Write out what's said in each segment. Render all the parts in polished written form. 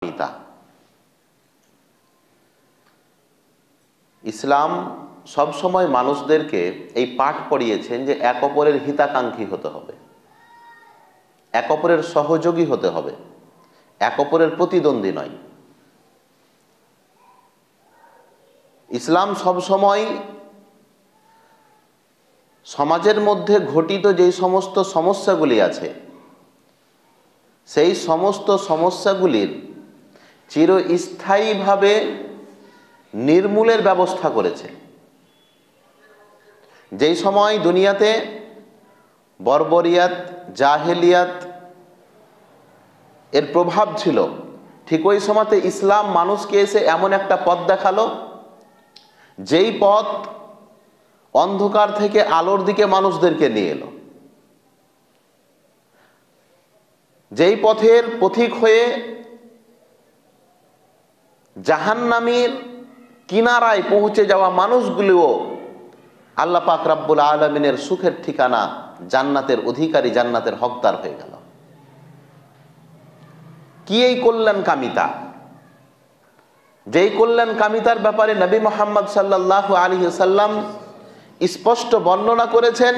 পিতা। ইসলাম সবসময় মানুষদেরকে এই পাঠ পড়িয়েছেন যে এক অপরের হিতাকাঙ্ক্ষী হতে হবে, এক অপরের সহযোগী হতে হবে, এক অপরের প্রতিদ্বন্দ্বী নয়। ইসলাম সবসময় সমাজের মধ্যে ঘটিত যেই সমস্ত সমস্যাগুলি আছে সেই সমস্ত সমস্যাগুলির চিরস্থায়ীভাবে নির্মূলের ব্যবস্থা করেছে। যেই সময় দুনিয়াতে বর্বরিয়াত, জাহেলিয়াত এর প্রভাব ছিল, ঠিক ওই সময়তে ইসলাম মানুষকে এসে এমন একটা পথ দেখালো যেই পথ অন্ধকার থেকে আলোর দিকে মানুষদেরকে নিয়ে এলো, যেই পথের পথিক হয়ে জাহান্নামীর কিনারায় পৌঁছে যাওয়া মানুষগুলিও আল্লাহ পাক রব্বুল আলামিনের সুখের ঠিকানা জান্নাতের অধিকারী, জান্নাতের হকদার হয়ে গেল। কি এই কল্যাণকামিতা? যেই কল্যাণকামিতার ব্যাপারে নবী মুহাম্মদ সাল্লাল্লাহু আলাইহি ওয়াসাল্লাম স্পষ্ট বর্ণনা করেছেন,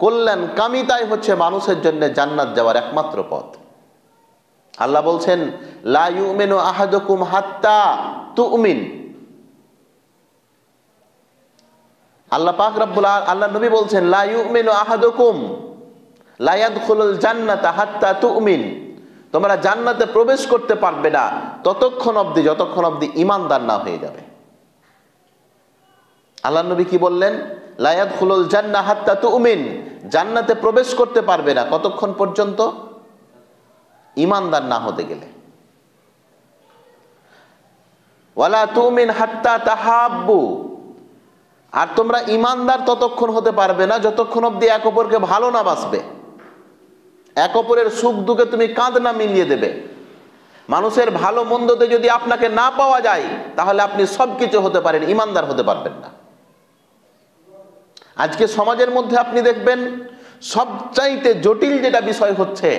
কল্যাণকামিতাই হচ্ছে মানুষের জন্য জান্নাত যাওয়ার একমাত্র পথ। আল্লাহ বলছেন, লা ইউমিনু আহাদুকুম হাত্তা তুমিন। আল্লাহ পাক রব্বুল আল্লাহ নবী বলছেন, লা ইউমিনু আহাদুকুম লা ইয়াদখুলুল জান্নাতা হাত্তা তুমিন। তোমরা জান্নাতে প্রবেশ করতে পারবে না যতক্ষণ অবধি ঈমানদার না হয়ে যাবে। আল্লাহ নবী কি বললেন? লা ইয়াদখুলুল জান্নাহ হাত্তা তুমিন। জান্নাতে প্রবেশ করতে পারবে না কতক্ষণ পর্যন্ত? ঈমানদার না হতে গেলে। ওয়ালা তুমিন হাত্তা তাহাব্বু। আর তোমরা ঈমানদার ততক্ষণ হতে পারবে না যতক্ষণ অবধি এক অপরকে ভালো না বাসবে, এক অপরের সুখ দুঃখে তুমি কাঁধ না মিলিয়ে দেবে। মানুষের ভালো মন্দতে যদি আপনাকে না পাওয়া যায় তাহলে আপনি সবকিছু হতে পারেন, ঈমানদার হতে পারবেন না। আজকে সমাজের মধ্যে আপনি দেখবেন সবচাইতে জটিল যেটা বিষয় হচ্ছে,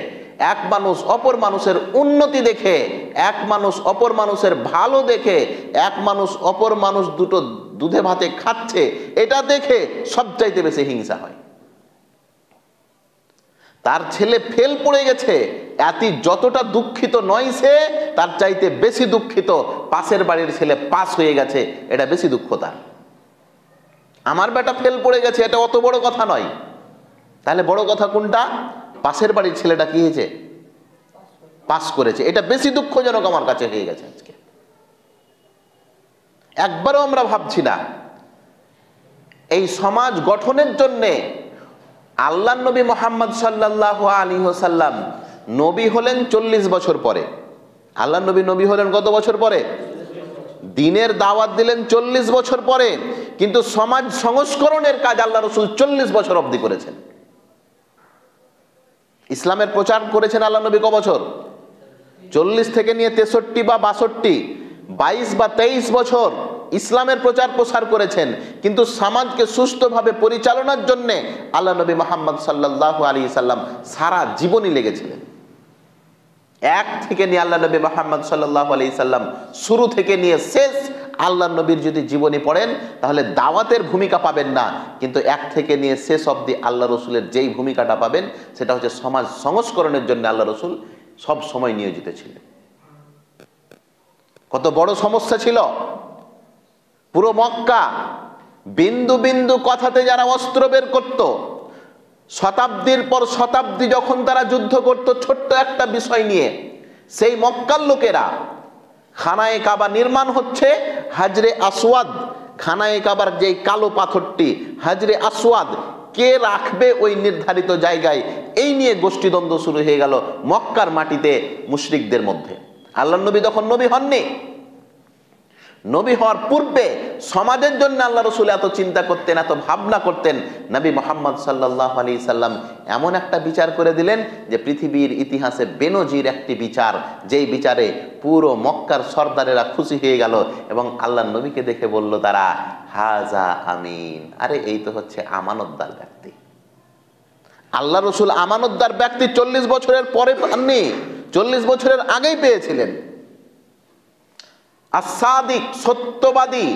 এক মানুষ অপর মানুষের উন্নতি দেখে, এক মানুষ অপর মানুষের ভালো দেখে, এক মানুষ অপর মানুষ দুটো দুধে ভাতে খাচ্ছে, এটা দেখে সবচাইতে বেশি হিংসা হয়। তার ছেলে ফেল পড়ে গেছে, যতটা দুঃখিত নয় সে, তার চাইতে বেশি দুঃখিত পাশের বাড়ির ছেলে পাস হয়ে গেছে, এটা বেশি দুঃখ তার। আমার বেটা ফেল পড়ে গেছে, এটা অত বড় কথা নয়। তাহলে বড় কথা কোনটা? পাশের বাড়ির ছেলেটা কি হয়েছে? পাস করেছে। এটা বেশি দুঃখজনক আমার কাছে হয়ে গেছে আজকে। একবারও আমরা ভাবছি না এই সমাজ গঠনের জন্যে আল্লাহর নবী মুহাম্মদ সাল্লাল্লাহু আলাইহি ওয়াসাল্লাম নবী হলেন 40 বছর পরে। আল্লাহর নবী হলেন কত বছর পরে? দ্বীনের দাওয়াত দিলেন 40 বছর পরে, কিন্তু সমাজ সংস্করণের কাজ আল্লাহ রাসূল 40 বছর অবধি করেছেন। ইসলামের প্রচার করেছেন আল্লাহ নবী ক বছর? 40 থেকে নিয়ে 63 বা 62, 22 বা 23 বছর ইসলামের প্রচার প্রসার করেছেন। কিন্তু সমাজকে সুস্থভাবে পরিচালনার জন্য আল্লাহ নবী মুহাম্মদ সাল্লাল্লাহু আলাইহি সাল্লাম সারা জীবনই লেগেছিলেন। এক থেকে নিয়ে আল্লাহ নবী মুহাম্মদ সাল্লাল্লাহু আলাইহি সাল্লাম শুরু থেকে নিয়ে শেষ আল্লাহ নবীর যদি জীবনী পড়েন তাহলে দাওয়াতের ভূমিকা পাবেন না, কিন্তু এক থেকে নিয়ে শেষ অবধি আল্লাহ রসুলের যেই ভূমিকাটা পাবেন সেটা হচ্ছে সমাজ সংস্করণের জন্য আল্লাহ রসুল সব সময় নিয়োজিত ছিলেন। কত বড় সমস্যা ছিল! পুরো মক্কা বিন্দু বিন্দু কথাতে যারা অস্ত্র বের করত, শতাব্দীর পর শতাব্দী যখন তারা যুদ্ধ করত ছোট্ট একটা বিষয় নিয়ে, সেই মক্কার লোকেরা খানায়ে কাবা নির্মাণ হচ্ছে, হাজরে আসওয়াদ, খানায়ে কাবার যেই কালো পাথরটি হাজরে আসওয়াদ কে রাখবে ওই নির্ধারিত জায়গায়, এই নিয়ে গোষ্ঠীদ্বন্দ্ব শুরু হয়ে গেল মক্কার মাটিতে মুশরিকদের মধ্যে। আল্লাহর নবী তখন নবী হননি। নবী হওয়ার পূর্বে সমাজের জন্য আল্লাহ রসুল এত চিন্তা করতেন, এত ভাবনা করতেন। নবী মুহাম্মদ সাল্লাল্লাহু আলাইহি সাল্লাম এমন একটা বিচার করে দিলেন যে পৃথিবীর ইতিহাসে বেনজির একটি বিচার, যেই বিচারে পুরো মক্কার সর্দারেরা খুশি হয়ে গেল এবং আল্লাহর নবীকে দেখে বলল তারা, হাজা আমিন। আরে এই তো হচ্ছে আমানতদার ব্যক্তি। আল্লাহ রসুল আমানতদার ব্যক্তি 40 বছরের পরে পাননি, 40 বছরের আগেই পেয়েছিলেন। আস-সাদিক, সত্যবাদী,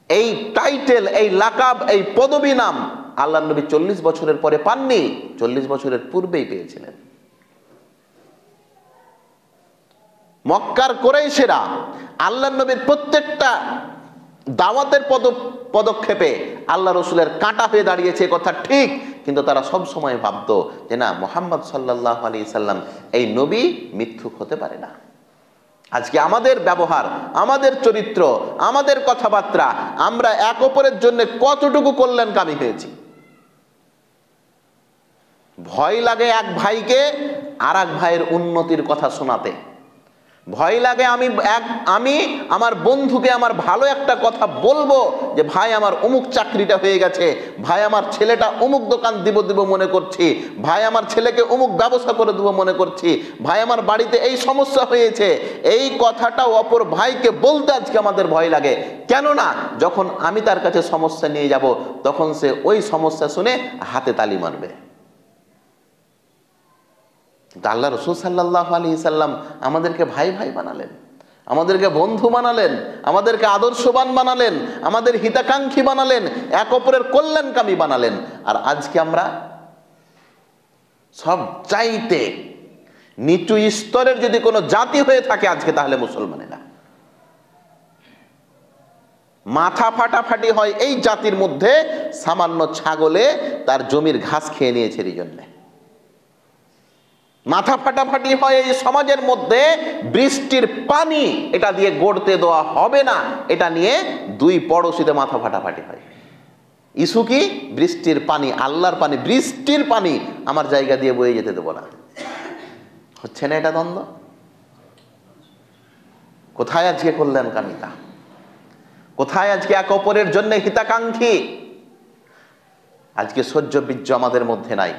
এই টাইটেল, এই লাকাব, এই পদবী নাম আল্লাহ নবী 40 বছরের পরে পাননি, 40 বছরের পূর্বেই পেয়েছিলেন। মক্কার কুরাইশেরা আল্লাহ নবীর প্রত্যেকটা দাওয়াতের পদক্ষেপে আল্লাহ রসুলের কাঁটা হয়ে দাঁড়িয়েছে, কথা ঠিক, কিন্তু তারা সব সময় ভাবতো যে না, মুহাম্মদ সাল্লাল্লাহু আলাইহি সাল্লাম এই নবী মিথ্যুক হতে পারে না। আজকে আমাদের ব্যবহার, আমাদের চরিত্র, আমাদের কথাবার্তা, আমরা এক অপরের জন্য কতটুকু কল্যাণকামী হয়েছি। ভয় লাগে এক ভাইকে আর এক ভাইয়ের উন্নতির কথা শোনাতে, ভয় লাগে আমি আমার বন্ধুকে আমার ভালো একটা কথা বলবো যে ভাই আমার অমুক চাকরিটা হয়ে গেছে, ভাই আমার ছেলেটা অমুক দোকান দিব মনে করছি, ভাই আমার ছেলেকে অমুক ব্যবস্থা করে দেবো মনে করছি, ভাই আমার বাড়িতে এই সমস্যা হয়েছে, এই কথাটা অপর ভাইকে বলতে আজকে আমাদের ভয় লাগে। কেননা যখন আমি তার কাছে সমস্যা নিয়ে যাব তখন সে ওই সমস্যা শুনে হাতে তালি মারবে। আল্লাহ রাসূল সাল্লাল্লাহু আলাইহি সাল্লাম আমাদেরকে ভাই ভাই বানালেন, আমাদেরকে বন্ধু বানালেন, আমাদেরকে আদর্শবান বানালেন, আমাদের হিতাকাঙ্ক্ষী বানালেন, এক অপরের কল্যাণকামী বানালেন। আর আজকে আমরা সব চাইতে নিচু স্তরের যদি কোনো জাতি হয়ে থাকে আজকে, তাহলে মুসলমানেরা। মাথা ফাটাফাটি হয় এই জাতির মধ্যে সামান্য ছাগলে তার জমির ঘাস খেয়ে নিয়েছে, এই জন্যে মাথা ফাটাফাটি হয় এই সমাজের মধ্যে। বৃষ্টির পানি এটা দিয়ে গড়তে দেওয়া হবে না, এটা নিয়ে দুই পড়োশিতে মাথা ফাটাফাটি হয়। ইস্যু কি? বৃষ্টির পানি, আল্লাহর পানি, বৃষ্টির পানি আমার জায়গা দিয়ে বয়ে যেতে দেবো না। হচ্ছে না এটা দ্বন্দ্ব? কোথায় আজকে কল্যাণকামিতা? কোথায় আজকে এক অপরের জন্য হিতাকাঙ্ক্ষী? আজকে সহ্য বীর্য আমাদের মধ্যে নাই।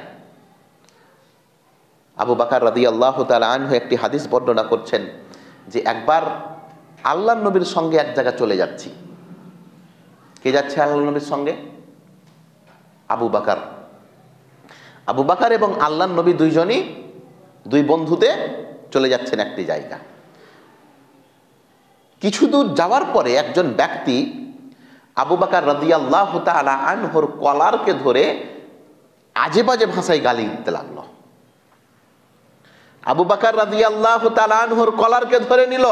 আবু বকর রাদিয়াল্লাহু তাআলা আনহু একটি হাদিস বর্ণনা করছেন যে একবার আল্লাহর নবীর সঙ্গে এক জায়গা চলে যাচ্ছি। কে যাচ্ছে আল্লাহর নবীর সঙ্গে? আবু বকর। আবু বকর এবং আল্লাহর নবী দুইজনই দুই বন্ধুতে চলে যাচ্ছেন একটি জায়গা। কিছু দূর যাওয়ার পরে একজন ব্যক্তি আবু বকর রাদিয়াল্লাহু তাআলা আনহুর কলারকে ধরে আজে বাজে ভাষায় গালি দিতে লাগলো। আবু বকর রাদিয়াল্লাহু তাআলা আনহুর কলারকে ধরে নিল।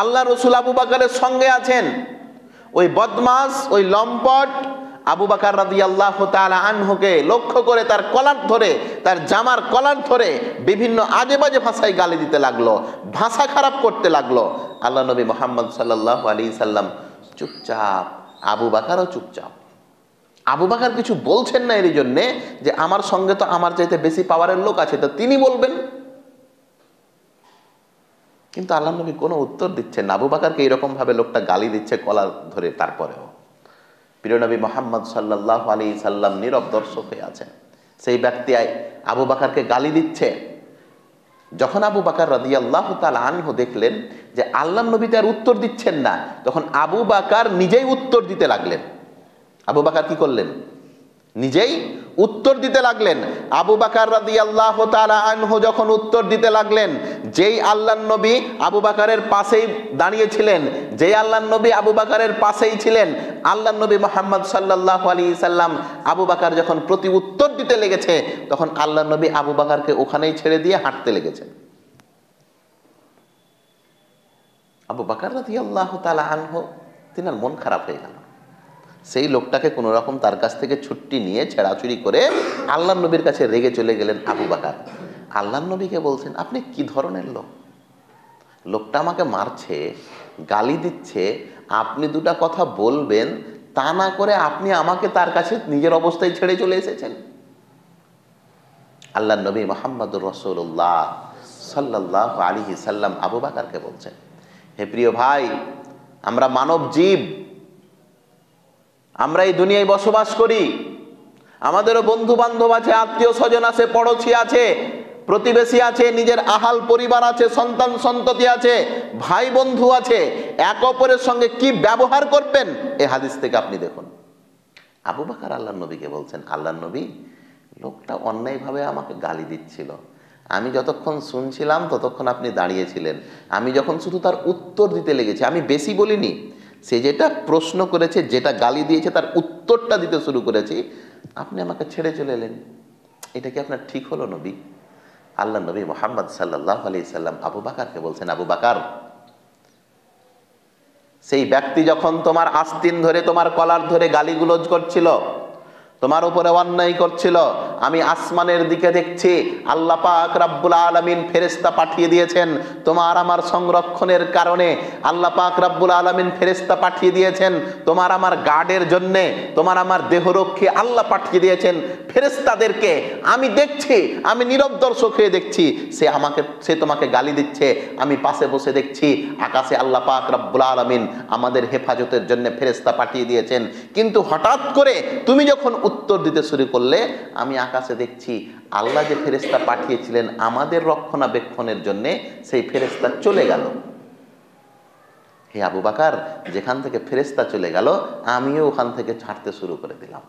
আল্লাহ রাসূল আবু বকরের সঙ্গে আছেন। ওই বদমাস, ওই লম্পট আবু বকর রাদিয়াল্লাহু তাআলা আনহুকে লক্ষ্য করে তার কলার ধরে, তার জামার কলার ধরে বিভিন্ন আজে বাজে ভাষায় গালি দিতে লাগলো, ভাষা খারাপ করতে লাগলো। আল্লাহ নবী মুহাম্মদ সাল্লাল্লাহু আলাইহি সাল্লাম চুপচাপ, আবু বকরও চুপচাপ। আবু বকর কিছু বলছেন না এর জন্যে যে আমার সঙ্গে তো আমার চাইতে বেশি পাওয়ারের লোক আছে, তো তিনি বলবেন। কিন্তু আল্লাহ নবী কোনো উত্তর দিচ্ছেন না। আবু বকরকে এরকম ভাবে লোকটা গালি দিচ্ছে কলার ধরে, তারপরেও প্রিয় নবী মুহাম্মদ সাল্লাল্লাহু আলাইহি সাল্লাম নীরব দর্শক হয়ে আছেন। সেই ব্যক্তি আবু বকরকে গালি দিচ্ছে। যখন আবু বকর রাদিয়াল্লাহু তাআলা আনহু দেখলেন যে আল্লাহ নবী তার উত্তর দিচ্ছেন না, তখন আবু বকর নিজেই উত্তর দিতে লাগলেন। আবু বকর কি করলেন? নিজেই উত্তর দিতে লাগলেন। আবু বকর রাদিয়াল্লাহু তাআলা আনহু যখন উত্তর দিতে লাগলেন, যেই আল্লাহর নবী আবু বকরের পাশেই দাঁড়িয়েছিলেন, যেই আল্লাহর নবী আবু বকরের পাশেই ছিলেন, আল্লাহর নবী মুহাম্মদ সাল্লাল্লাহু আলাইহি সাল্লাম আবু বকর যখন প্রতি উত্তর দিতে লেগেছে, তখন আল্লাহর নবী আবু বকরকে ওখানেই ছেড়ে দিয়ে হাঁটতে লেগেছেন। আবু বকর রাদিয়াল্লাহু তাআলা আনহু, তিনার মন খারাপ হয়ে গেল। সেই লোকটাকে কোনো রকম তার কাছ থেকে ছুটি নিয়ে ছেঁড়াছুড়ি করে আল্লাহর নবীর কাছে রেগে চলে গেলেন আবু বকর। আল্লাহর নবীকে বলছেন, আপনি কি ধরনের লোক? লোকটা আমাকে মারছে, গালি দিচ্ছে, আপনি দুটা কথা বলবেন তা না করে আপনি আমাকে তার কাছে নিজের অবস্থায় ছেড়ে চলে এসেছেন। আল্লাহর নবী মুহাম্মদুর রাসূলুল্লাহ সাল্লাল্লাহু আলাইহি সাল্লাম আবু বকরকে বলছেন, হে প্রিয় ভাই, আমরা মানব জীব, আমরা এই দুনিয়ায় বসবাস করি, আমাদেরও বন্ধু বান্ধব আছে, আত্মীয় স্বজন আছে, পড়োশী আছে, প্রতিবেশী আছে, নিজের আহাল পরিবার আছে, সন্তান সন্ততি আছে, ভাই বন্ধু আছে। এক অপরের সঙ্গে কি ব্যবহার করবেন এই হাদিস থেকে আপনি দেখুন। আবু বকর আল্লাহর নবীকে বলছেন, আল্লাহর নবী, লোকটা অন্যায়ভাবে আমাকে গালি দিচ্ছিল, আমি যতক্ষণ শুনছিলাম ততক্ষণ আপনি দাঁড়িয়েছিলেন, আমি যখন শুধু তার উত্তর দিতে লেগেছি, আমি বেশি বলিনি, সে যেটা প্রশ্ন করেছে, যেটা গালি দিয়েছে তার উত্তরটা দিতে শুরু করেছি, আপনি আমাকে ছেড়ে চলে এলেন। এটা কি আপনার ঠিক হলো নবী? আল্লাহ নবী মুহাম্মদ সাল্লাল্লাহু আলাইহি সাল্লাম আবু বকরকে বলছেন, আবু বকর, সেই ব্যক্তি যখন তোমার আস্তিন ধরে, তোমার কলার ধরে গালিগুলোজ করছিল, তোমার উপরে অন্যায় করছিল, আমি আসমানের দিকে দেখছি আল্লাহ পাক রব্বুল আলামিন ফেরেশতা পাঠিয়ে দিয়েছেন তোমার আমার সংরক্ষণের কারণে। আল্লাহ পাক রব্বুল আলামিন ফেরেশতা পাঠিয়ে দিয়েছেন তোমার আমার গার্ডের জন্য, তোমার আমার দেহরক্ষী আল্লাহ পাঠিয়ে দিয়েছেন ফেরেশতাদেরকে। আমি দেখছি, আমি নীরব দর্শক হয়ে দেখছি, সে তোমাকে গালি দিচ্ছে, আমি পাশে বসে দেখছি আকাশে আল্লাহ পাক রব্বুল আলামিন আমাদের হেফাজতের জন্য ফেরেশতা পাঠিয়ে দিয়েছেন। কিন্তু হঠাৎ করে তুমি যখন উত্তর দিতে শুরু করলে, আমি আকাশে দেখছি আল্লাহ যে ফেরেশতা পাঠিয়েছিলেন আমাদের রক্ষণাবেক্ষণের জন্য, সেই ফেরেশতা চলে গেল। হে আবু বকর, যেখান থেকে ফেরেশতা চলে গেল আমিও ওখান থেকে ছাড়তে শুরু করে দিলাম।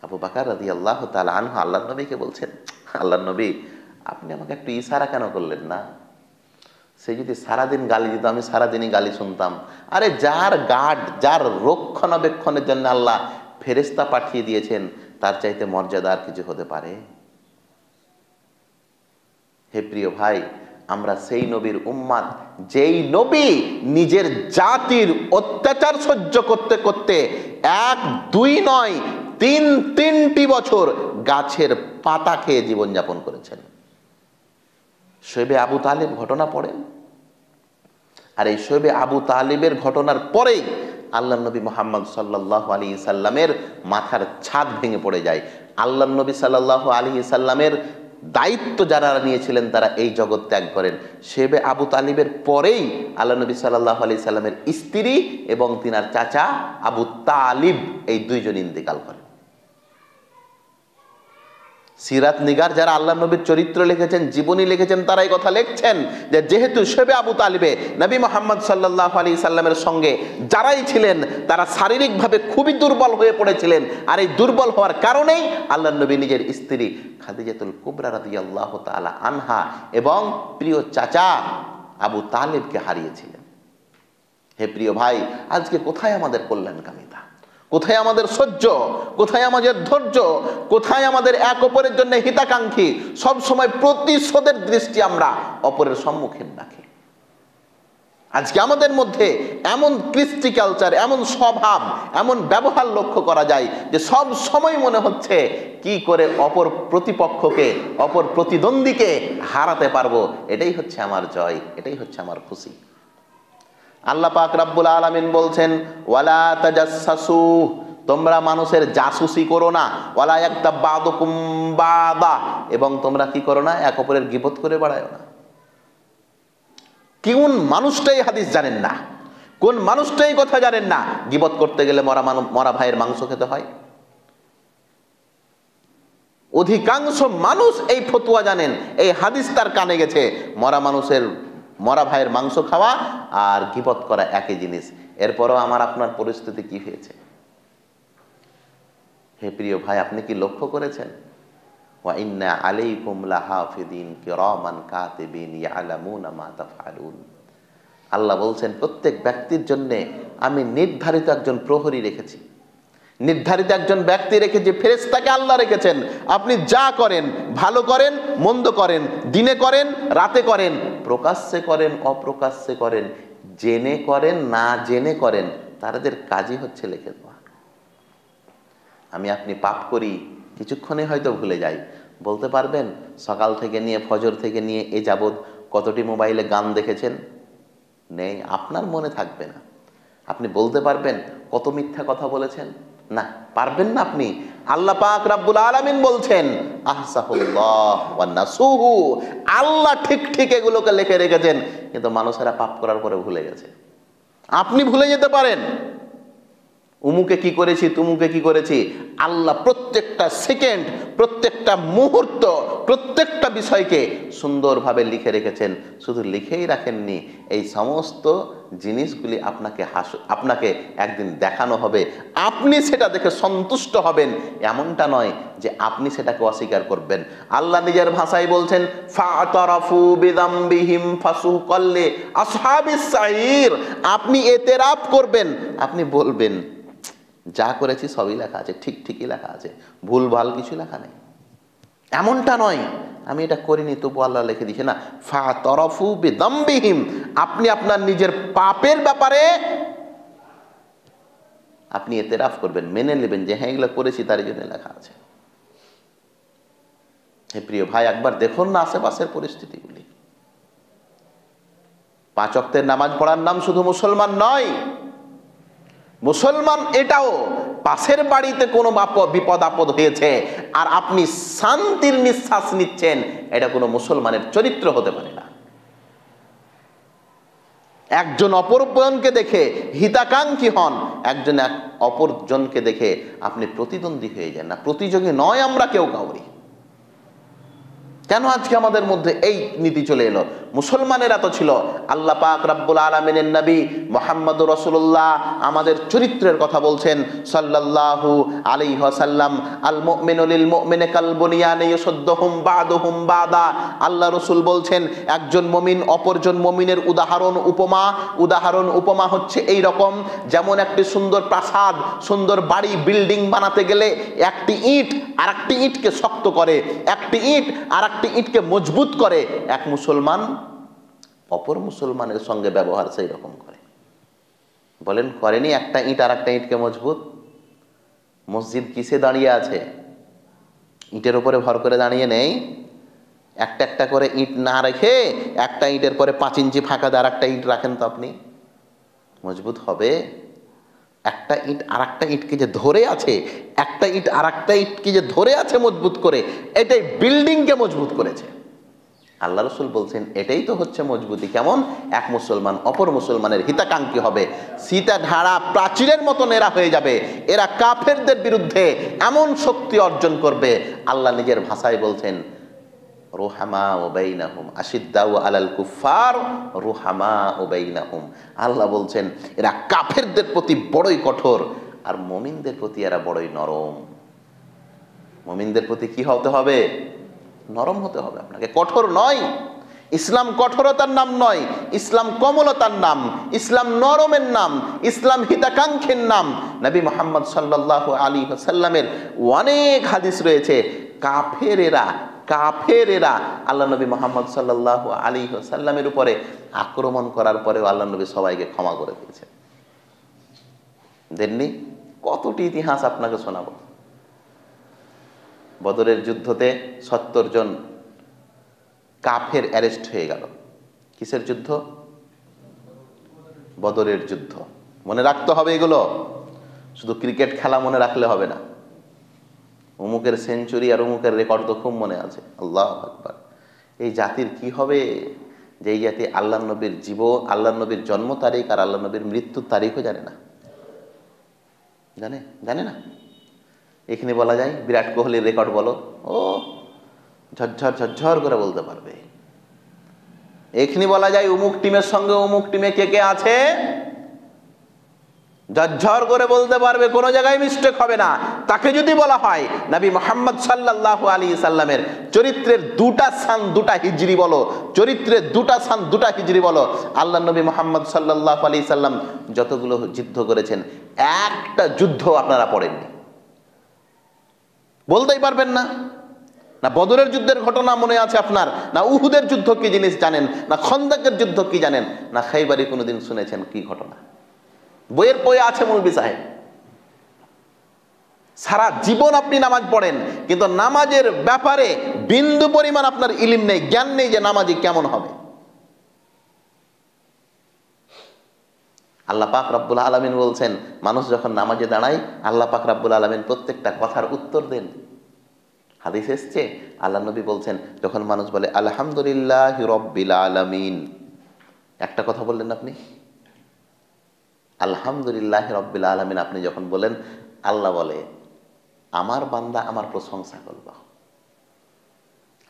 আবু বকর রাদিয়াল্লাহু তাআলা আনহু আল্লাহর নবীকে বলছেন, আল্লাহর নবী, আপনি আমাকে একটু ইশারা কেন করলেন না? সে যদি সারাদিন গালি দিত, আমি সারাদিনই গালি শুনতাম। আরে যার গার্ড, যার রক্ষণাবেক্ষণের জন্য আল্লাহ ফেরেশতা পাঠিয়ে দিয়েছেন, তার চাইতে মর্যাদা আর কিছু হতে পারে? হে প্রিয় ভাই, আমরা সেই নবীর উম্মাত, যেই নবী নিজের জাতির অত্যাচার সহ্য করতে করতে 1-2 নয় 3টি বছর গাছের পাতা খেয়ে জীবনযাপন করেছেন। শোয়েবে আবু তালিব ঘটনা পড়েন, আর এই শোয়েবে আবু তালিবের ঘটনার পরেই আল্লাহ নবী মুহাম্মদ সাল্লাল্লাহু আলাইহি সাল্লামের মাথার ছাদ ভেঙে পড়ে যায়। আল্লাহ নবী সাল্লাল্লাহু আলাইহি সাল্লামের দায়িত্ব যারা নিয়েছিলেন তারা এই জগৎ ত্যাগ করেন। শোয়েবে আবু তালিবের পরেই আল্লাহ নবী সাল্লাল্লাহু আলাইহি সাল্লামের স্ত্রী এবং তিনার চাচা আবু তালিব, এই দুইজন ইন্তেকাল করেন। সিরাত নিগার যারা আল্লাহ নবীর চরিত্র লিখেছেন, জীবনী লিখেছেন, তারা এই কথা লিখছেন যে যেহেতু শোয়েবে আবু তালিবে নবী মুহাম্মদ সাল্লাল্লাহু আলাইহি সাল্লামের সঙ্গে যারাই ছিলেন তারা শারীরিকভাবে খুবই দুর্বল হয়ে পড়েছিলেন, আর এই দুর্বল হওয়ার কারণেই আল্লাহ নবী নিজের স্ত্রী খাদিজাতুল কুবরা রাদিয়াল্লাহু তাআলা আনহা এবং প্রিয় চাচা আবু তালিবকে হারিয়েছিলেন। হে প্রিয় ভাই, আজকে কোথায় আমাদের কল্যাণকামিতা? কোথায় আমাদের সহ্য? কোথায় আমাদের ধৈর্য? কোথায় আমাদের এক অপরের জন্য হিতাকাঙ্ক্ষী? সব সময় প্রতিশোধের দৃষ্টি আমরা অপরের সম্মুখীন রাখি। আজকে আমাদের মধ্যে এমন কৃষ্টি কালচার, এমন স্বভাব, এমন ব্যবহার লক্ষ্য করা যায় যে সব সময় মনে হচ্ছে কি করে অপর প্রতিপক্ষকে, অপর প্রতিদ্বন্দ্বীকে হারাতে পারবো। এটাই হচ্ছে আমার জয়, এটাই হচ্ছে আমার খুশি। আল্লাহ পাক রব্বুল আলামিন বলছেন, ওয়ালা তাজাসসু, তোমরা মানুষের জাসুসি করো না, ওয়ালা ইয়াগতাব বাদুকুম বাদা, এবং তোমরা কি করো না, এক অপরের গীবত করে বেড়ায়ো না। কোন মানুষটাই হাদিস জানেন না, কোন মানুষটাই কথা জানেন না গীবত করতে গেলে মরা ভাইয়ের মাংস খেতে হয়? অধিকাংশ মানুষ এই ফতোয়া জানেন, এই হাদিস তার কানে গেছে, মরা ভাইয়ের মাংস খাওয়া আর গীবত করা একই জিনিস। এরপরও আমার আপনার পরিস্থিতি কি হয়েছে? হে প্রিয় ভাই, আপনি কি লক্ষ্য করেছেন? ওয়া ইন্না আলাইকুম লাহাফিদিন কিরামান কাতিবিন ইয়ালামুনা মা তাফআলুন। আল্লাহ বলছেন প্রত্যেক ব্যক্তির জন্য আমি নির্ধারিত একজন প্রহরী রেখেছি, নির্ধারিত একজন ব্যক্তি রেখেছি, ফেরেশতাকে আল্লাহ রেখেছেন। আপনি যা করেন, ভালো করেন, মন্দ করেন, দিনে করেন, রাতে করেন, প্রকাশ্যে করেন, অপ্রকাশ্যে করেন, জেনে করেন, না জেনে করেন, তাদের কাজই হচ্ছে লিখে দেওয়া। আমি আপনি পাপ করি, কিছুক্ষণে হয়তো ভুলে যাই। বলতে পারবেন সকাল থেকে নিয়ে, ফজর থেকে নিয়ে এ যাবৎ কতটি মোবাইলে গান দেখেছেন? নেই, আপনার মনে থাকবে না। আপনি বলতে পারবেন কত মিথ্যা কথা বলেছেন? না, পারবেন না আপনি। আল্লাহ পাক রব্বুল আলামিন বলছেন আহসাহুল্লাহ ওয়া নাসুহু, আল্লাহ ঠিক ঠিক এগুলোকে লিখে রেখেছেন, কিন্তু মানুষেরা পাপ করার পরে ভুলে গেছে। আপনি ভুলে যেতে পারেন, উমুকে কি করেছি, তুমুকে কি করেছি। আল্লাহ প্রত্যেকটা সেকেন্ড, প্রত্যেকটা মুহূর্ত, প্রত্যেকটা বিষয়কে সুন্দরভাবে লিখে রেখেছেন। শুধু লিখেই রাখেননি, এই সমস্ত জিনিসগুলি আপনাকে একদিন দেখানো হবে, আপনি সেটা দেখে সন্তুষ্ট হবেন। এমনটা নয় যে আপনি সেটাকে অস্বীকার করবেন। আল্লাহ নিজের ভাষায় বলছেন, ফাতারাফু বিযামবিহিম ফাসুকাল লিআসহাবিস সাঈর। আপনি এতেরাফ করবেন, আপনি বলবেন যা করেছি সবই লেখা আছে, ঠিকই লেখা আছে, ভুলভাল কিছু লেখা নেই। এমনটা নয় আমি এটা করিনি তবু আল্লাহ লিখে দিছে না। ফাতারাফু বিযামবিহিম, আপনি আপনার নিজের পাপের ব্যাপারে আপনি এতেরাফ করবেন, মেনে নেবেন যে হ্যাঁ এগুলো করেছি, তার জন্য লেখা আছে। হে প্রিয় ভাই, একবার দেখুন না আশেপাশের পরিস্থিতিগুলি। 5 ওয়াক্তের নামাজ পড়ার নাম শুধু মুসলমান নয়, মুসলমান এটাও পাশের বাড়িতে কোনো বিপদ আপদ হয়েছে আর আপনি শান্তির নিঃশ্বাস নিচ্ছেন, এটা কোনো মুসলমানের চরিত্র হতে পারে না। একজন অপরজনকে দেখে হিতাকাঙ্ক্ষী হন, একজন অপরজনকে দেখে আপনি প্রতিদ্বন্দ্বী হয়ে যান না, প্রতিযোগী নয় আমরা কেউ কাউরি। কেন আজকে আমাদের মধ্যে এই নীতি চলে এলো? মুসলমানেরা তো ছিল। আল্লাহ পাক রব্বুল আলামিনের নবী মুহাম্মদুর রাসূলুল্লাহ আমাদের চরিত্রের কথা বলছেন সাল্লাল্লাহু আলাইহি ওয়াসাল্লাম, আল মুমিনু লিল মুমিনি কাল বুনিয়ানি ইয়াশুদ্দুহুম বাদুহুম বাদা। আল্লাহ রাসূল বলছেন একজন মুমিন অপরজন মুমিনের উদাহরণ উপমা হচ্ছে এই রকম, যেমন একটি সুন্দর প্রাসাদ, সুন্দর বাড়ি, বিল্ডিং বানাতে গেলে একটি ইট আরেকটি ইটকে শক্ত করে, একটি ইট আরেকটি ইটকে মজবুত করে। এক মুসলমান অপর মুসলমানের সঙ্গে ব্যবহার সেই রকম করে। বলেন করেনি? একটা ইট আর একটা ইটকে মজবুত। মসজিদ কিসে দাঁড়িয়ে আছে? ইটের উপরে ভর করে দাঁড়িয়ে নেই। একটা একটা করে ইট না রেখে একটা ইটের পরে 5 ইঞ্চি ফাঁকা দিয়ে আর একটা ইট রাখেন তো আপনি, মজবুত হবে? একটা ইট আর একটা ইটকে যে ধরে আছে, একটা ইট আর একটা ইটকে যে ধরে আছে মজবুত করে, এটাই বিল্ডিংকে মজবুত করেছে। আল্লাহ রাসূল বলছেন এটাই তো হচ্ছে মজবুতি। কেমন? এক মুসলমান অপর মুসলমানের হিতাকাঙ্ক্ষী হবে, সীতা ঢাড়া প্রাচীরের মতন এরা হয়ে যাবে। এরা কাফেরদের বিরুদ্ধে এমন শক্তি অর্জন করবে, আল্লাহ নিজের ভাষায় বলছেন রুহামাউ বাইনাহুম আশিদ্দাউ আলাল কুফার রুহামাউ বাইনাহুম। আল্লাহ বলছেন এরা কাফেরদের প্রতি বড়ই কঠোর আর মুমিনদের প্রতি এরা বড়ই নরম। মুমিনদের প্রতি কি হতে হবে? নরম হতে হবে আপনাকে, কঠোর নয়। ইসলাম কঠোরতার নাম নয়, ইসলাম কোমলতার নাম, ইসলাম নরমের নাম, ইসলাম হিতাকাঙ্ক্ষের নাম। নবী মুহাম্মদ সাল্লাল্লাহু আলাইহি ওয়াসাল্লামের অনেক হাদিস রয়েছে কাফেরেরা আল্লাহ নবী মুহাম্মদ সাল্লাল্লাহু আলাইহি ওয়াসাল্লামের উপরে আক্রমণ করার পরেও আল্লাহ নবী সবাইকে ক্ষমা করে দিয়েছেন। দেননি? কতটি ইতিহাস আপনাকে শোনাবো। বদরের যুদ্ধতে 70 জন কাফের অ্যারেস্ট হয়ে গেল। কিসের যুদ্ধ? বদরের যুদ্ধ। মনে রাখতে হবে এগুলো, শুধু ক্রিকেট খেলা মনে রাখলে হবে না। অমুকের সেঞ্চুরি আর অমুকের রেকর্ড তো খুব মনে আছে। আল্লাহু আকবার। এই জাতির কি হবে যে এই জাতি আল্লাহ নবীর জন্ম তারিখ আর আল্লাহ নবীর মৃত্যুর তারিখও জানে না। জানে না। এখানে বলা যায় বিরাট কোহলির রেকর্ড বলো, ও ঝরঝর করে বলতে পারবে। এখানে বলা যায় অমুক টিমের সঙ্গে অমুক টিমে কে কে আছে, ঝরঝর করে বলতে পারবে, কোনো জায়গায় মিস্টেক হবে না। তাকে যদি বলা হয় নবী মুহাম্মদ সাল্লাল্লাহু আলাইহি সাল্লামের চরিত্রের 2টা সান 2টা হিজরি বলো, চরিত্রের 2টা সান 2টা হিজরি বলো। আল্লাহ নবী মুহাম্মদ সাল্লাল্লাহু আলাইহি সাল্লাম যতগুলো যুদ্ধ করেছেন একটা যুদ্ধ আপনারা পড়েননি, বলতেই পারবেন না। না বদরের যুদ্ধের ঘটনা মনে আছে আপনার, না উহুদের যুদ্ধ কি জিনিস জানেন, না খন্দকের যুদ্ধ কি জানেন, না খাইবারি কোনোদিন শুনেছেন কি ঘটনা? বইয়ের বইয়ে আছে মৌলভী সাহেব। সারা জীবন আপনি নামাজ পড়েন কিন্তু নামাজের ব্যাপারে বিন্দু পরিমাণ আপনার ইলম নেই, জ্ঞান নেই যে নামাজি কেমন হবে। আল্লাহ পাক রব্বুল আলামিন বলছেন মানুষ যখন নামাজে দাঁড়ায় আল্লাহ পাক রব্বুল আলামিন প্রত্যেকটা কথার উত্তর দেন। হাদিস এসছে আল্লাহ নবী বলছেন যখন মানুষ বলে আলহামদুলিল্লাহি রাব্বিল আলামিন, একটা কথা বললেন আপনি আলহামদুলিল্লাহি রাব্বিল আলামিন, আপনি যখন বলেন আল্লাহ বলে আমার বান্দা আমার প্রশংসা করবে।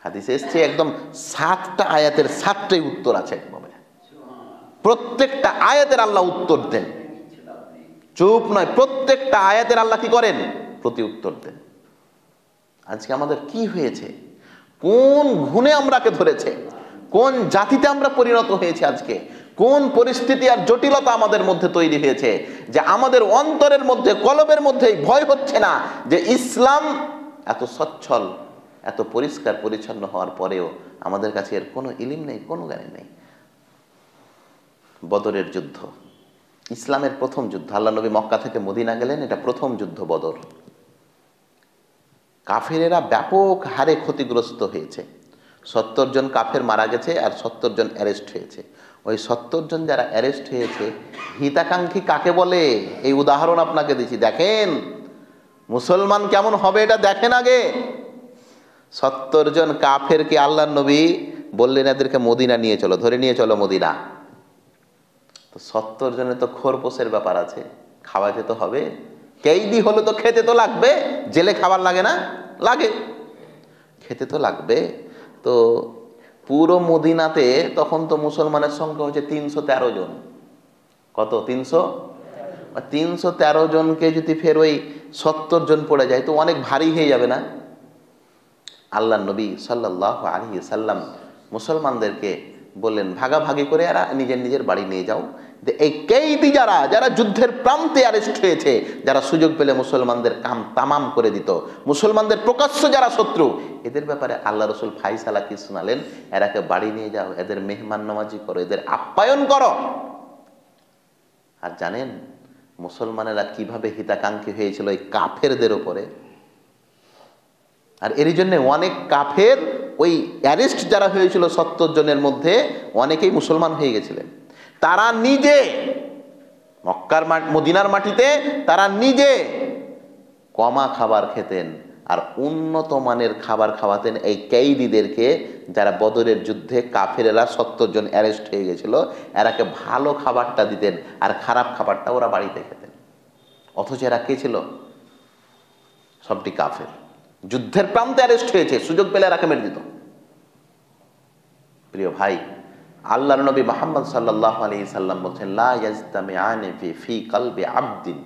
হাদিসে এসছে একদম 7টা আয়াতের 7টাই উত্তর আছে একভাবে, প্রত্যেকটা আয়াতের আল্লাহ উত্তর দেন, চুপ নয়, প্রত্যেকটা আয়াতের আল্লাহ কি করেন, প্রতি উত্তর দেন। আজকে আমাদের কি হয়েছে, কোন গুণে আমরাকে ধরেছে, কোন জাতিতে আমরা পরিণত হয়েছে, আজকে কোন পরিস্থিতি আর জটিলতা আমাদের মধ্যে তৈরি হয়েছে যে আমাদের অন্তরের মধ্যে কলবের মধ্যে ভয় হচ্ছে না যে ইসলাম এত সচ্ছল এত পরিষ্কার পরিচ্ছন্ন হওয়ার পরেও আমাদের কাছে এর কোনো ইলিম নেই, কোনো জ্ঞান নেই। বদরের যুদ্ধ ইসলামের প্রথম যুদ্ধ, আল্লাহ নবী মক্কা থেকে মদিনা গেলেন, এটা প্রথম যুদ্ধ বদর। কাফেরেরা ব্যাপক হারে ক্ষতিগ্রস্ত হয়েছে, 70 জন কাফের মারা গেছে আর 70 জন অ্যারেস্ট হয়েছে। ওই 70 জন যারা অ্যারেস্ট হয়েছে হিতাকাঙ্ক্ষী কাকে বলে, এই উদাহরণ আপনাকে দিচ্ছি, দেখেন মুসলমান কেমন হবে এটা দেখেন আগে। 70 জন কাফেরকে আল্লাহ নবী বললেন এদেরকে মদিনা নিয়ে চলো, ধরে নিয়ে চলো মদিনা। তো 70 জনের তো খোরপোশের ব্যাপার আছে, খাওয়াতে তো হবে, কেইদি হলো তো খেতে তো লাগবে, জেলে খাবার লাগে না, লাগে, খেতে তো লাগবে। তো পুরো মদিনাতে তখন তো মুসলমানের সংখ্যা হচ্ছে 313 জন। কত? 313 জনকে যদি ফের ওই 70 জন পড়ে যায় তো অনেক ভারী হয়ে যাবে না? আল্লাহ নবী সাল্লাল্লাহু আলাইহি সাল্লাম মুসলমানদেরকে বললেন ভাগাভাগি করে এরা নিজের নিজের বাড়ি নিয়ে যাও। এই কেইদি যারা যারা যুদ্ধের প্রান্তে অ্যারেস্ট হয়েছে, যারা সুযোগ পেলে মুসলমানদের কাম তামাম করে দিত, মুসলমানদের প্রকাশ্য যারা শত্রু, এদের ব্যাপারে আল্লাহ রসুল ফাইসালা কি শোনালেন, এরাকে বাড়ি নিয়ে যাও, এদের মেহমান নামাজি করো, এদের আপ্যায়ন করো। আর জানেন মুসলমানেরা কিভাবে হিতাকাঙ্ক্ষী হয়েছিল এই কাফেরদের উপরে? আর এর জন্য অনেক কাফের ওই অ্যারেস্ট যারা হয়েছিল 70 জনের মধ্যে অনেকেই মুসলমান হয়ে গেছিলেন। তারা নিজে মক্কার মদিনার মাটিতে তারা নিজে কমা খাবার খেতেন আর উন্নত মানের খাবার খাওয়াতেন এই কয়েদিদেরকে, যারা বদরের যুদ্ধে কাফেরেরা 70 জন অ্যারেস্ট হয়ে গেছিল, এরাকে ভালো খাবারটা দিতেন আর খারাপ খাবারটা ওরা বাড়িতে খেতেন। অথচ এরা কে ছিল? সবটি কাফের, যুদ্ধের প্রান্তে অ্যারেস্ট হয়েছে, সুযোগ পেলে এরাকে মেরে দিত। প্রিয় ভাই, আল্লাহর নবী মুহাম্মদ সাল্লাল্লাহু আলাইহি সাল্লাম বলেন লা ইয়াজতামিআনি ফি কলবি আবদিন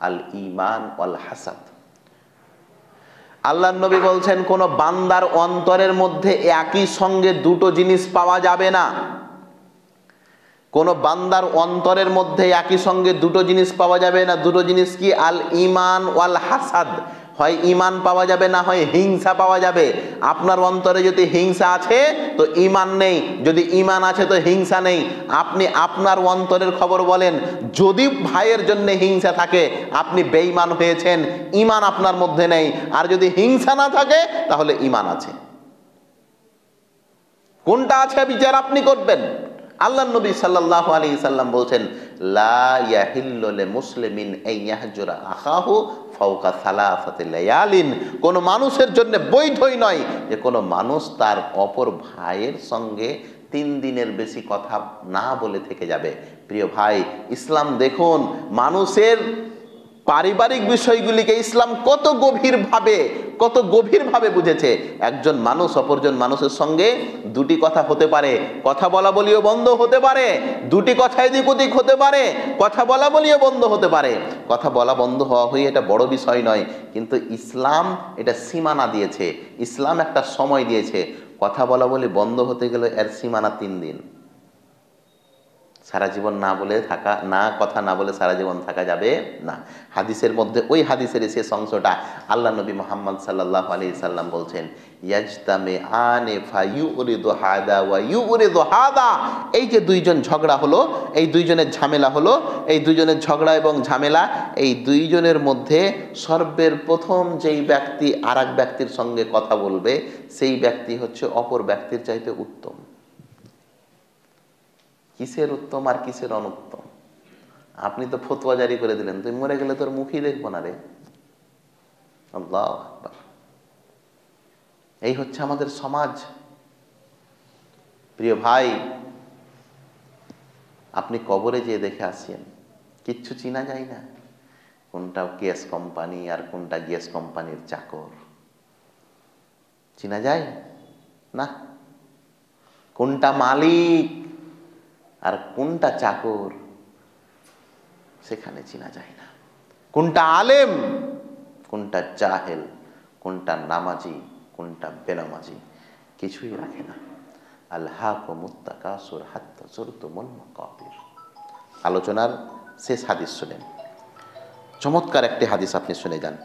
আল ঈমান ওয়াল হাসাদ। আল্লাহর নবী বলছেন কোন বান্দার অন্তরের মধ্যে একই সঙ্গে দুটো জিনিস পাওয়া যাবে না। কোন বান্দার অন্তরের মধ্যে একই সঙ্গে দুটো জিনিস পাওয়া যাবে না। দুটো জিনিস কি? আল ঈমান ওয়াল হাসাদ। হয় ঈমান পাওয়া যাবে, না হয় হিংসা পাওয়া যাবে। আপনার অন্তরে যদি হিংসা আছে তো ঈমান নেই, যদি ঈমান আছে তো হিংসা নেই। আপনি আপনার অন্তরের খবর বলেন, যদি ভাইয়ের জন্য হিংসা থাকে আপনি বেঈমান হয়েছেন, ঈমান আপনার মধ্যে নেই। আর যদি হিংসা না থাকে তাহলে ঈমান আছে। কোনটা আছে বিচার আপনি করবেন। আল্লাহ নবী সাল্লাল্লাহু আলাইহি সাল্লাম বলছেন লা ইয়াহিল্লু লিমুসলিমিন আন ইয়াহজুরা আখাহু ফাওকা সালাসাতি লায়ালিন। কোন মানুষের জন্য বৈধই নয় যে কোন মানুষ তার অপর ভাইয়ের সঙ্গে 3 দিনের বেশি কথা না বলে থেকে যাবে। প্রিয় ভাই, ইসলাম দেখুন মানুষের পারিবারিক বিষয়গুলিকে ইসলাম কত গভীরভাবে বুঝেছে। একজন মানুষ অপরজন মানুষের সঙ্গে দুটি কথা হতে পারে, কথা বলা বলিও বন্ধ হতে পারে, দুটি কথা এদিক ওদিক হতে পারে, কথা বলা বলিও বন্ধ হতে পারে। কথা বলা বন্ধ হওয়া হয়ে এটা বড় বিষয় নয়, কিন্তু ইসলাম এটা সীমানা দিয়েছে, ইসলাম একটা সময় দিয়েছে। কথা বলা বলি বন্ধ হতে গেলে এর সীমানা 3 দিন। সারা জীবন কথা না বলে সারা জীবন থাকা যাবে না। হাদিসের মধ্যে ওই হাদিসের শেষ অংশটা আল্লাহ নবী মুহাম্মদ সাল্লাল্লাহু আলাইহি সাল্লাম বলছেন ইয়াজতামিআনি ফায়ুরিদু হাদা ওয়া ইউরিদু হাদা। এই যে দুইজন ঝগড়া হলো, এই দুইজনের ঝামেলা হলো, এই দুইজনের ঝগড়া এবং ঝামেলা, এই দুইজনের মধ্যে সর্বের প্রথম যেই ব্যক্তি আরেক ব্যক্তির সঙ্গে কথা বলবে সেই ব্যক্তি হচ্ছে অপর ব্যক্তির চাইতে উত্তম। কিসের উত্তম আর কিসের অনুত্তম? আপনি তো ফতোয়া জারি করে দিলেন, তুই মরে গেলে তোর মুখই দেখবো না রে। আল্লাহু আকবার। এই হচ্ছে আমাদের সমাজ। প্রিয় ভাই, আপনি কবরে যেয়ে দেখে আসেন, কিচ্ছু চিনা যায় না। কোনটা গ্যাস কোম্পানি আর কোনটা গ্যাস কোম্পানির চাকর চিনা যায়? না, কোনটা মালিক আর কোনটা চাকর সেখানে চেনা যায় না। কোনটা আলেম, কোনটা জাহেল, কোনটা নামাজি, কোনটা বেনামাজি, কিছুই রাখে না। আলহাকুমুত তাকাসুর হাত্তা যুরতুমুল মাকাবির। আলোচনার শেষ হাদিস শুনেন, চমৎকার একটি হাদিস আপনি শুনে যান।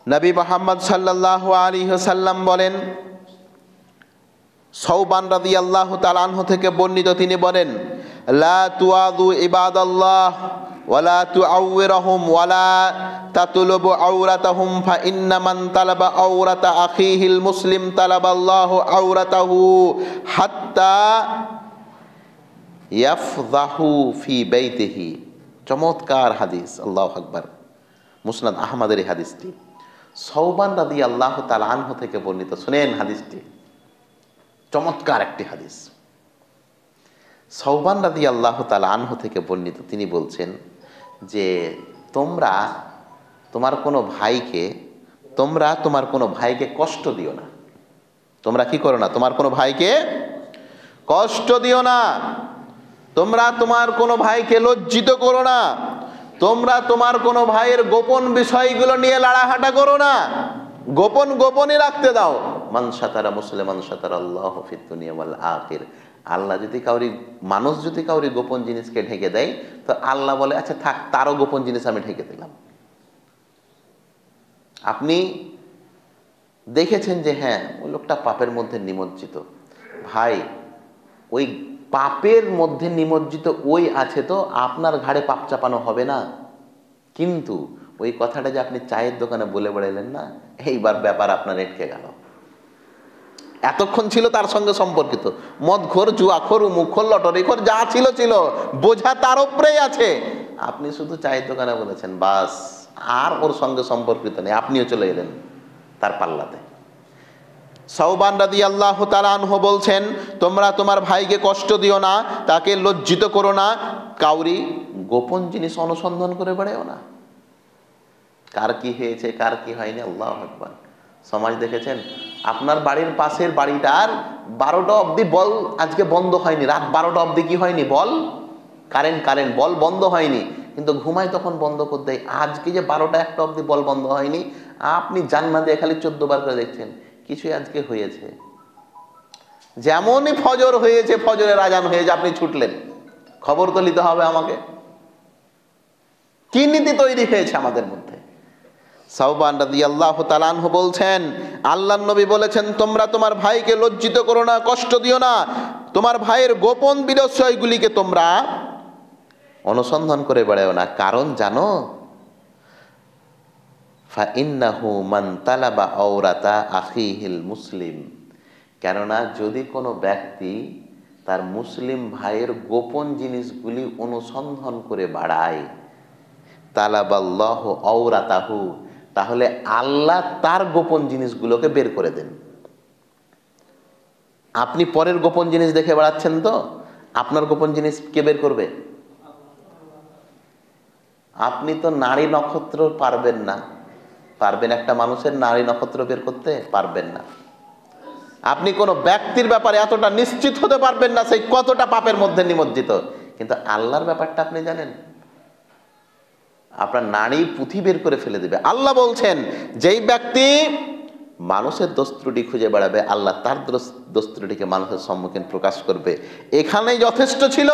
নবী মুহাম্মদ সাল্লাল্লাহু আলাইহি ওয়াসাল্লাম বলেন, সাওবান রাদিয়াল্লাহু তাআলা আনহু থেকে বর্ণিত, তিনি বলেন, লা তুআযু ইবাদাল্লাহ ওয়ালা তুআউরহুম ওয়ালা তাতলুবু আওরাতাহুম ফা ইন্না মান তালাবা আওরাতা আখিহিল মুসলিম তালাবাল্লাহু আওরাতাহু হাত্তা ইয়াফযাহু ফি বাইতিহি। চমৎকার হাদিস, আল্লাহু আকবার। মুসনাদ আহমদের এই হাদিসটি সাওবান রাদিয়াল্লাহু তাআলা আনহু থেকে বর্ণিত। শুনেন হাদিসটি, চমৎকার একটি হাদিস। সাওবান রাদিয়াল্লাহু তাআলা আনহু থেকে বর্ণিত, তিনি বলছেন যে তোমার কোনো ভাইকে কষ্ট দিও না। তোমরা কি করো না? তোমার কোনো ভাইকে কষ্ট দিও না। তোমরা তোমার কোনো ভাইকে লজ্জিত করো না। তোমরা তোমার কোনো ভাইয়ের গোপন বিষয়গুলো নিয়ে লাড়াহাঁটা করো না। গোপনই রাখতে দাও। মান সাতারা মুসলিমান সাতারা আল্লাহু ফিদ দুনিয়া ওয়াল আখির। মানুষ যদি কাউরি গোপন জিনিসকে ঢেকে দেয়, তো আল্লাহ বলে, আচ্ছা থাক, তারও গোপন জিনিস আমি ঢেকে দিলাম। আপনি দেখেছেন যে হ্যাঁ, ওই লোকটা পাপের মধ্যে নিমজ্জিত। ভাই, ওই পাপের মধ্যে নিমজ্জিত ওই আছে, তো আপনার ঘাড়ে পাপ চাপানো হবে না। কিন্তু ওই কথাটা যে আপনি চায়ের দোকানে বলে বেড়াইলেন না, এইবার ব্যাপার আপনার এটকে গেল। এতক্ষণ ছিল তার সঙ্গে সম্পর্কিত, মদখোর, জুয়াখোর, উমুখোর, লটারিখোর, যা ছিল বোঝা তার উপরেই আছে। আপনি শুধু চায়ের দোকানে বলেছেন, বাস, আর ওর সঙ্গে সম্পর্কিত নেই, আপনিও চলে এলেন তার পাল্লাতে। সাওবান রাদিয়াল্লাহু তাআলা আনহু বলছেন, তোমরা তোমার ভাইকে কষ্ট দিও না, তাকে লজ্জিত করো না, কাউরি গোপন জিনিস অনুসন্ধান করে বেড়াও না। কার কি হয়েছে, কার কি হয়নি, আল্লাহু আকবার। সমাজ দেখেছেন, আপনার বাড়ির পাশের বাড়িটার 12টা অবধি বল আজকে বন্ধ হয়নি, রাত 12টা অবধি কি হয়নি, বল কারেন্ট বল বন্ধ হয়নি, কিন্তু ঘুমায় তখন বন্ধ করে দেয়। আজকে যে 12টা 1টা অবধি বল বন্ধ হয়নি, আপনি জান্নাত দিয়ে খালি 14 বার করে দেখছেন, কিছুই আজকে হয়েছে। যেমনই ফজর হয়েছে, ফজরের আজান হয়েছে, আপনি ছুটলেন, খবর তো নিতে হবে আমাকে। কি নীতি তৈরি হয়েছে আমাদের মধ্যে। সাওবান রাদিয়াল্লাহু তাআলা আনহু বলছেন, আল্লাহর নবী বলেছেন, তোমরা তোমার ভাইকে লজ্জিত করো না, কষ্ট দিও না, তোমার ভাইয়ের গোপন বিষয়গুলিকে তোমরা অনুসন্ধান করে বেড়াও না। কারণ জানো, ফাইন্নাহু মান তালাবা আওরাতা আখিহিল মুসলিম। কেননা যদি কোনো ব্যক্তি তার মুসলিম ভাইয়ের গোপন জিনিসগুলি অনুসন্ধান করে বেড়ায়, তালাবাল্লাহু আওরাতাহু, তাহলে আল্লাহ তার গোপন জিনিসগুলোকে বের করে দেন। আপনি পরের গোপন জিনিস দেখে বেড়াচ্ছেন, তো আপনার গোপন জিনিস কে বের করবে? আপনি তো নারী নক্ষত্র পারবেন না, একটা মানুষের নারী নক্ষত্র বের করতে পারবেন না। আপনি কোনো ব্যক্তির ব্যাপারে এতটা নিশ্চিত হতে পারবেন না সেই কতটা পাপের মধ্যে নিমজ্জিত, কিন্তু আল্লাহর ব্যাপারটা আপনি জানেন। আপনার নারী পুঁথি বের করে ফেলে দিবে। আল্লাহ বলছেন, যেই ব্যক্তি মানুষের দোষ ত্রুটি খুঁজে বেড়াবে, আল্লাহ তার দোষ ত্রুটিকে মানুষের সম্মুখীন প্রকাশ করবে। এখানেই যথেষ্ট ছিল,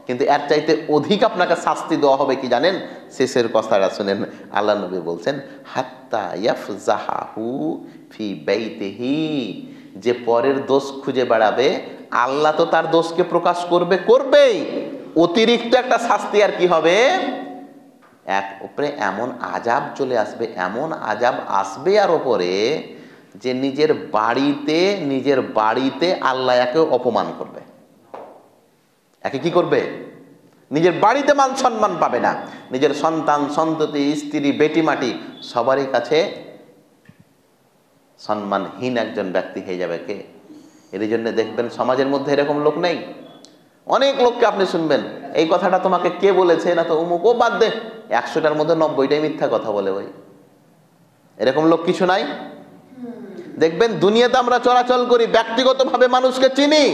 কিন্তু এর চাইতে অধিক আপনাকে শাস্তি দেওয়া হবে। কি জানেন? শেষের কথাটা শুনেন, আল্লাহ নবী বলছেন, হাত্তা ইয়াফজাহু ফি বাইতিহি। যে পরের দোষ খুঁজে বেড়াবে, আল্লাহ তো তার দোষকে প্রকাশ করবেই, অতিরিক্ত একটা শাস্তি আর কি হবে, এক উপরে এমন আযাব চলে আসবে, এমন আযাব আসবে আর ওপরে, যে নিজের বাড়িতে আল্লাহ একে অপমান করবে। একে কি করবে? নিজের বাড়িতে মান সম্মান পাবে না। নিজের সন্তান, সন্ততি, স্ত্রী, বেটি মাটি সবারই কাছে সম্মানহীন একজন ব্যক্তি হয়ে যাবে। কে? এর জন্য দেখবেন সমাজের মধ্যে এরকম লোক নেই। অনেক লোককে আপনি শুনবেন, এই কথাটা তোমাকে কে বলেছে, না তো অমুক, ও বাদ দে, 100টার মধ্যে 90টাই মিথ্যা কথা বলে। ওই এরকম লোক কিছু নাই? দেখবেন দুনিয়াতে আমরা চলাচল করি, ব্যক্তিগতভাবে মানুষকে চিনি,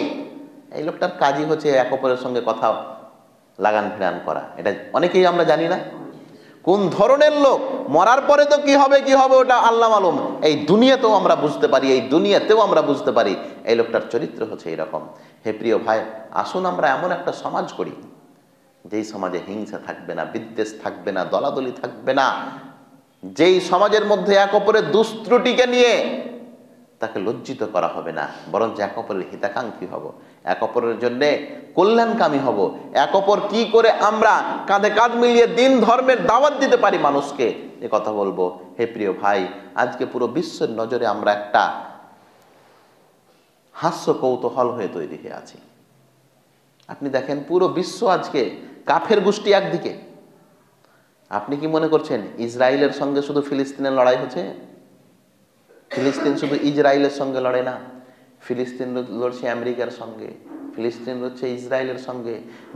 এই লোকটার কাজই হচ্ছে এক অপরের সঙ্গে কথা লাগান ভিড়ান করা। এটা অনেকেই আমরা জানি না কোন ধরনের লোক, মরার পরে তো কি হবে ওটা আল্লাহ মালুম। এই দুনিয়াতেও আমরা বুঝতে পারি, এই দুনিয়াতেও আমরা বুঝতে পারি এই লোকটার চরিত্র হচ্ছে এরকম। হে প্রিয় ভাই, আসুন আমরা এমন একটা সমাজ করি যেই সমাজে হিংসা থাকবে না, বিদ্বেষ থাকবে না, দলাদলি থাকবে না, যেই সমাজের মধ্যে এক অপরের দুষ্ত্রুটিকে নিয়ে তাকে লজ্জিত করা হবে না, বরঞ্চ এক অপরের হিতাকাঙ্ক্ষী হব, এক অপরের জন্য কল্যাণকামী হব, এক অপর কি করে আমরা কাঁধে কাঁধ মিলিয়ে দিন ধর্মের দাওয়াত দিতে পারি মানুষকে, এ কথা বলবো। হে প্রিয় ভাই, আজকে পুরো বিশ্বের নজরে আমরা একটা হাস্য কৌতূহল হয়ে তৈরি হয়ে আছি। আপনি দেখেন পুরো বিশ্ব আজকে কাফের গোষ্ঠী একদিকে। আপনি কি মনে করছেন ইসরায়েলের সঙ্গে শুধু ফিলিস্তিনের লড়াই হচ্ছে? ফিলিস্তিন শুধু ইসরায়েলের সঙ্গে লড়ে না, ফিলিস্তিন লড়ছে আমেরিকার সঙ্গে, ফিলিস্তিন লড়ছে ইসরায়েলের সঙ্গে।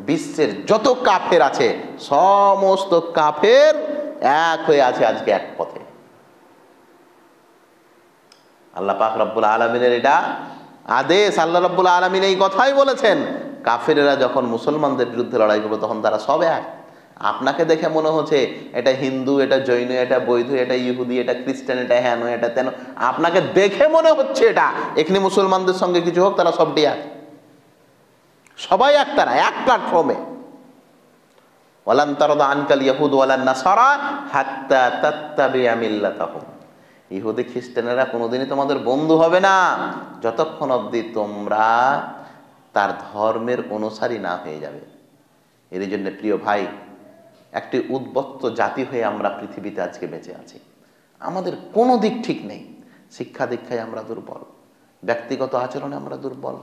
বিশ্বের যত কাফের আছে সমস্ত কাফের এক হয়ে আছে আজকে এক পথে। আল্লাহ পাক রব্বুল আলামিনের এটা আদেশ। আল্লাহ রব্বুল আলামিন এই কথাই বলেছেন, কাফেরেরা যখন মুসলমানদের বিরুদ্ধে লড়াই করবে তখন তারা সব এক। আপনাকে দেখে মনে হচ্ছে এটা হিন্দু, এটা জৈন, এটা বৌদ্ধ, এটা ইহুদি, এটা খ্রিস্টান, এটা হেন, এটা তেন, আপনাকে দেখে মনে হচ্ছে এটা এখানে মুসলমানদের সঙ্গে কিছু হোক, তারা সবটি এক, সবাই এক, তারা এক প্ল্যাটফর্মে। ওয়ালান তারদা আনকাল ইয়াহুদ ওয়ালান নাসারা হাত্তা তাত্তাবিআ মিল্লাতাহুম। ইহুদি খ্রিস্টানেরা কোনোদিনই তোমাদের বন্ধু হবে না যতক্ষণ অবধি তোমরা তার ধর্মের অনুসারী না হয়ে যাবে। এর জন্য প্রিয় ভাই, একটি উদ্বত্ত জাতি হয়ে আমরা পৃথিবীতে আজকে বেঁচে আছি। আমাদের কোনো দিক ঠিক নেই। শিক্ষা দীক্ষায় আমরা দুর্বল, ব্যক্তিগত আচরণে আমরা দুর্বল,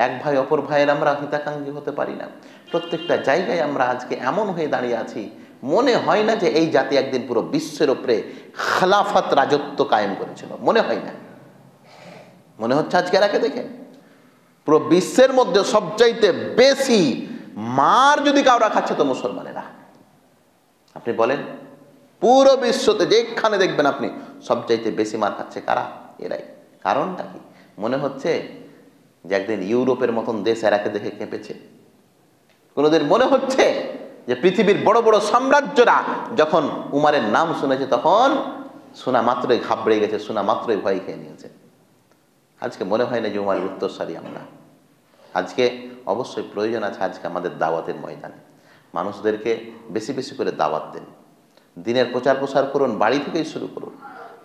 এক ভাই অপর ভাইয়ের আমরা হিতাকাঙ্ক্ষী হতে পারি না। প্রত্যেকটা জায়গায় আমরা আজকে এমন হয়ে দাঁড়িয়ে আছি, মনে হয় না যে এই জাতি একদিন পুরো বিশ্বের উপরে খেলাফত রাজত্ব কায়েম করেছিল, মনে হয় না। মনে হচ্ছে আজকে এরাকে দেখে পুরো বিশ্বের মধ্যে সবচাইতে বেশি মার যদি কাউরা খাচ্ছে তো মুসলমানেরা। আপনি বলেন পুরো বিশ্বতে যেখানে দেখবেন আপনি সবচাইতে বেশি মার খাচ্ছে কারা? এরাই। কারণটা কি? মনে হচ্ছে যে একদিন ইউরোপের মতন দেশ এরাকে দেখে কেঁপেছে। কোনোদিন মনে হচ্ছে যে পৃথিবীর বড় বড় সাম্রাজ্যরা যখন উমারের নাম শুনেছে তখন শোনা মাত্রই ঘাবড়ে গেছে, শোনা মাত্রই ভয় খেয়ে নিয়েছে। আজকে মনে হয় না যে উমারের উত্তরসারী আমরা। আজকে অবশ্যই প্রয়োজন আছে আজকে আমাদের দাওয়াতের ময়দানে মানুষদেরকে বেশি বেশি করে দাওয়াত দেন, দিনের প্রচার প্রসার করুন, বাড়ি থেকেই শুরু করুন।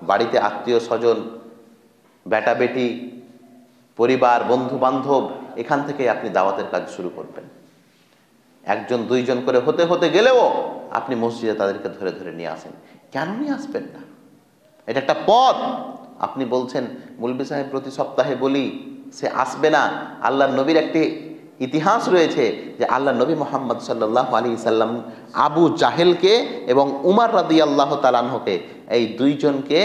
বাড়িতে আত্মীয় স্বজন, বেটা বেটি, পরিবার, বন্ধু বান্ধব, এখান থেকেই আপনি দাওয়াতের কাজ শুরু করবেন। একজন দুইজন করে হতে হতে গেলেও আপনি মসজিদে তাদেরকে ধরে ধরে নিয়ে আসেন। কেন নিয়ে আসবেন না? এটা একটা পথ। আপনি বলছেন মুলবি সাহেব প্রতি সপ্তাহে বলি, সে আসবে না। আল্লাহর নবীর একটি ইতিহাস রয়েছে যে আল্লাহ নবী মুহাম্মদ সাল্লাল্লাহু আলাইহি সাল্লাম আবু জাহেলকে এবং উমর রাদিয়াল্লাহু তাআলা আনহুকে, এই দুইজনকে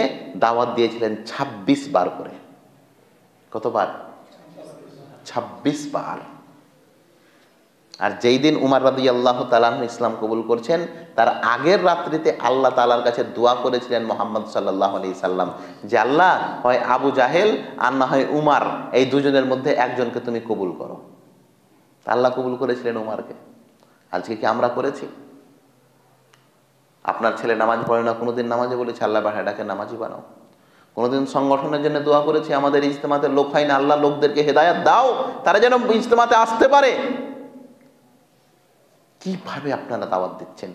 দাওয়াত দিয়েছিলেন 26 বার করে। কতবার? 26 বার। আর যেই দিন উমর রাদিয়াল্লাহু তাআলা আনহু ইসলাম কবুল করছেন তার আগের রাত্রিতে আল্লাহ তাআলার কাছে দোয়া করেছিলেন মুহাম্মদ সাল্লাল্লাহু আলাইহি সাল্লাম যে আল্লাহ, হয় আবু জাহেল আর না হয় উমর, এই দুজনের মধ্যে একজনকে তুমি কবুল করো। আল্লাহ কবুল করেছিলেন উমরকে। আজকে কি আমরা করেছি? আপনার ছেলে নামাজ পড়ে না, কোনোদিন নামাজে বলেছে আল্লাহ বাড়াটাকে নামাজি বানাও। কোনোদিন সংগঠনের জন্য দোয়া করেছি, আমাদের ইজতেমাতে লোক হয় না, আল্লাহ লোকদেরকে হেদায়েত দাও, তারা যেন ইজতেমাতে আসতে পারে। কিভাবে আপনারা দাওয়াত দিচ্ছেন?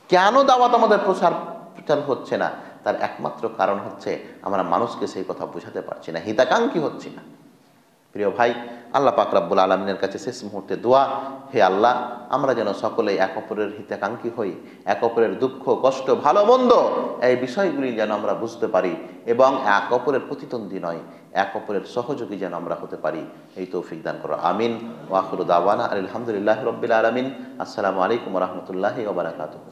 কেন দাওয়াত আমাদের প্রচার হচ্ছে না? তার একমাত্র কারণ হচ্ছে আমরা মানুষকে সেই কথা বোঝাতে পারছি না, হিতাকাঙ্ক্ষী হচ্ছি না। প্রিয় ভাই, আল্লাহ পাক রব্বুল আলামিনের কাছে শেষ মুহূর্তে দোয়া, হে আল্লাহ, আমরা যেন সকলেই এক অপরের হিতাকাঙ্ক্ষী হই, এক অপরের দুঃখ কষ্ট ভালো মন্দ এই বিষয়গুলি যেন আমরা বুঝতে পারি এবং এক অপরের প্রতিদ্বন্দ্বী নয়, এক অপরের সহযোগী যেন আমরা হতে পারি। এই তৌফিক দান করো, আমিন। ওয়া আখিরু দাওয়ানা আলহামদুলিল্লাহি রাব্বিল আলামিন। আসসালামু আলাইকুম ওয়া রাহমাতুল্লাহি ওয়া বারাকাতুহু।